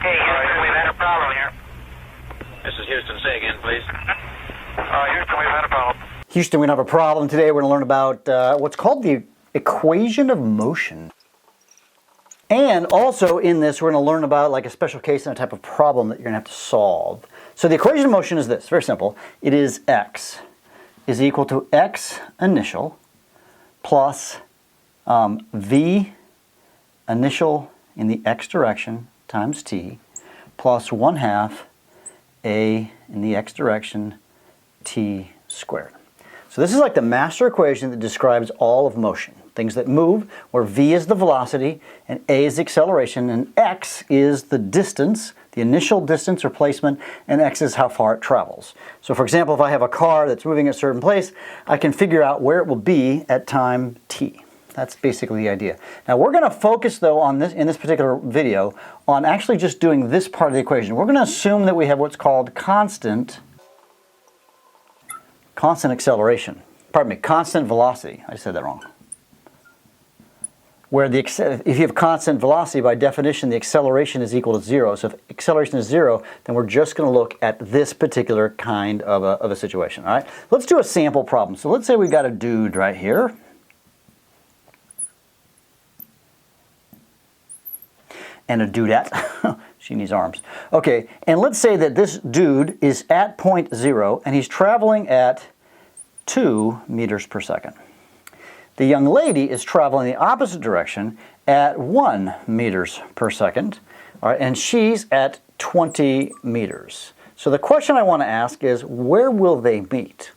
Hey, Houston, we've had a problem here. This is Houston. Say again, please. Houston, we've had a problem. Houston, we have a problem today. We're going to learn about what's called the equation of motion. And also in this, we're going to learn about like a special case and a type of problem that you're going to have to solve. So the equation of motion is this, very simple. It is x is equal to x initial plus v initial in the x direction times t plus 1/2 a in the x direction t squared. So this is like the master equation that describes all of motion. Things that move, where v is the velocity and a is the acceleration and x is the distance, the initial distance or placement, and x is how far it travels. So for example, if I have a car that's moving at a certain place, I can figure out where it will be at time t. That's basically the idea. Now we're going to focus though on this, in this particular video, on actually just doing this part of the equation. We're going to assume that we have what's called constant velocity. I said that wrong. Where if you have constant velocity, by definition, the acceleration is equal to 0. So if acceleration is 0, then we're just going to look at this particular kind of a situation. All right? Let's do a sample problem. So let's say we've got a dude right here. And a dudette. She needs arms. Okay, and let's say that this dude is at point 0 and he's traveling at 2 meters per second. The young lady is traveling the opposite direction at 1 meters per second, all right, and she's at 20 meters. So the question I want to ask is, where will they meet?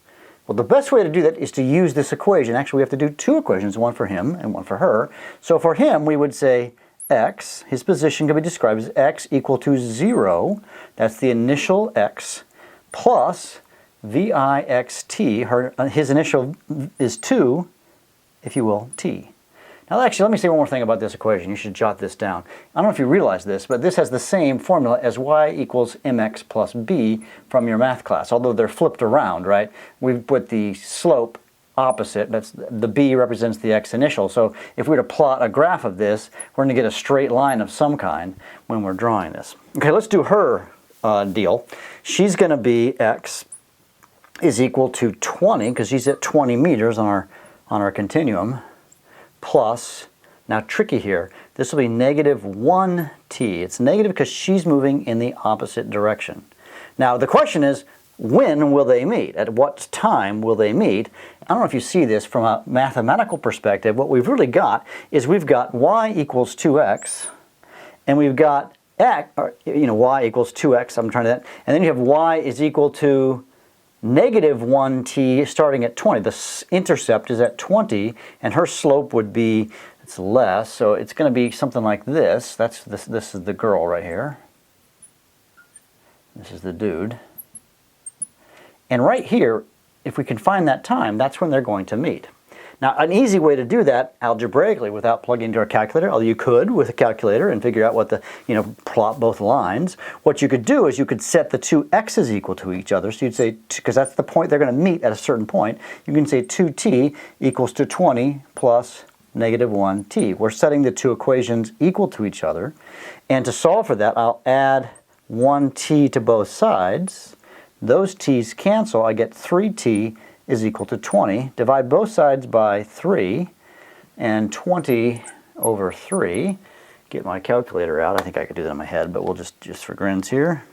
Well, the best way to do that is to use this equation. Actually, we have to do two equations, one for him and one for her. So for him, we would say x, his position can be described as x equal to 0, that's the initial x, plus vixt, his initial is 2, if you will, t. Now actually, let me say one more thing about this equation. You should jot this down. I don't know if you realize this, but this has the same formula as y equals mx plus b from your math class, although they're flipped around, right? We've put the slope opposite. That's the b represents the x initial. So if we were to plot a graph of this, we're going to get a straight line of some kind when we're drawing this. Okay, let's do her deal. She's going to be x is equal to 20, because she's at 20 meters on our continuum, plus, now tricky here, this will be negative 1t. It's negative because she's moving in the opposite direction. Now the question is, when will they meet? At what time will they meet? I don't know if you see this from a mathematical perspective. What we've really got is we've got y equals 2x, and we've got x, or, y equals 2x, I'm trying to, and then you have y is equal to negative 1t starting at 20. The intercept is at 20, and her slope would be, it's less, so it's going to be something like this. This is the girl right here. This is the dude. And right here, if we can find that time, that's when they're going to meet. Now, an easy way to do that algebraically without plugging into a calculator, although you could with a calculator and figure out what the, plot both lines. What you could do is you could set the two x's equal to each other. So you'd say, because that's the point they're going to meet at a certain point, you can say 2t equals to 20 plus negative 1t. We're setting the two equations equal to each other. And to solve for that, I'll add 1t to both sides. Those t's cancel. I get 3t is equal to 20. Divide both sides by 3, and 20 over 3. Get my calculator out. I think I could do that in my head, but we'll just for grins here,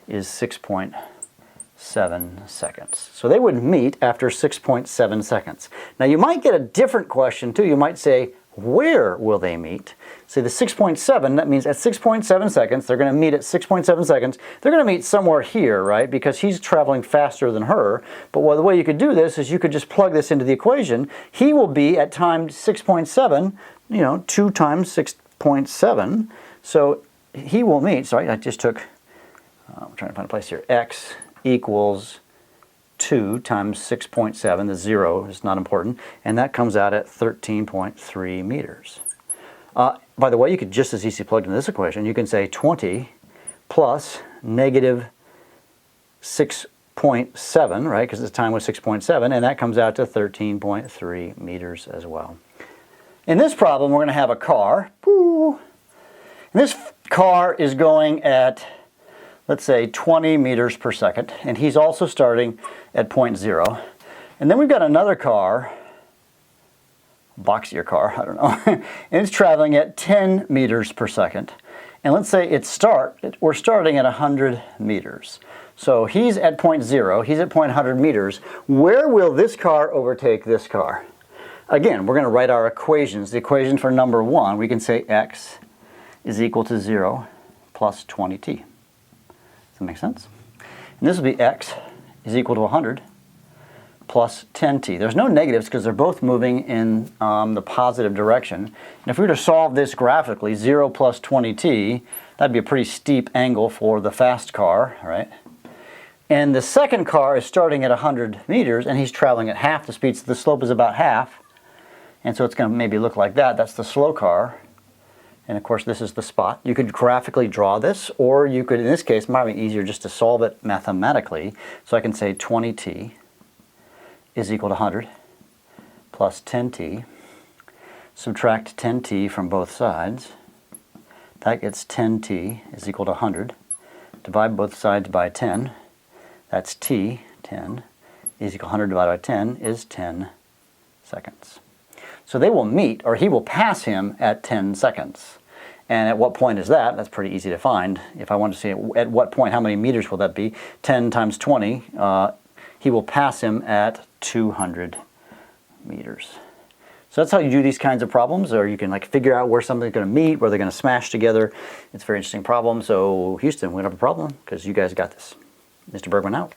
is 6.7 seconds. So they would meet after 6.7 seconds. Now you might get a different question too. You might say, where will they meet? Say the 6.7, that means at 6.7 seconds, they're going to meet at 6.7 seconds. They're going to meet somewhere here, right? Because he's traveling faster than her. But the way you could do this is you could just plug this into the equation. He will be at time 6.7, 2 times 6.7. So he will meet, sorry, I just took, I'm trying to find a place here, x equals 2 times 6.7, the 0 is not important, and that comes out at 13.3 meters. By the way, you could just as easily plug into this equation. You can say 20 plus negative 6.7, right, because the time was 6.7, and that comes out to 13.3 meters as well. In this problem, we're going to have a car. And this car is going at, let's say, 20 meters per second, and he's also starting at point 0. And then we've got another car, boxier car, I don't know, and it's traveling at 10 meters per second. And let's say we're starting at 100 meters. So he's at point 0, he's at point 100 meters. Where will this car overtake this car? Again, we're going to write our equations. The equation for number 1, we can say x is equal to 0 plus 20t. Does that make sense? And this will be x is equal to 100 plus 10t. There's no negatives because they're both moving in the positive direction. And if we were to solve this graphically, 0 plus 20t, that'd be a pretty steep angle for the fast car, right? And the second car is starting at 100 meters, and he's traveling at half the speed, so the slope is about half. And so it's going to maybe look like that. That's the slow car. And of course, this is the spot. You could graphically draw this, or you could, in this case, it might be easier just to solve it mathematically. So I can say 20t is equal to 100 plus 10t. Subtract 10t from both sides. That gets 10t is equal to 100. Divide both sides by 10. That's t, 10, is equal to 100 divided by 10 is 10 seconds. So they will meet, or he will pass him at 10 seconds. And at what point is that? That's pretty easy to find. If I want to see at what point, how many meters will that be? 10 times 20, he will pass him at 200 meters. So that's how you do these kinds of problems, or you can like figure out where something's going to meet, where they're going to smash together. It's a very interesting problem. So Houston, we don't have a problem because you guys got this. Mr. Bergmann out.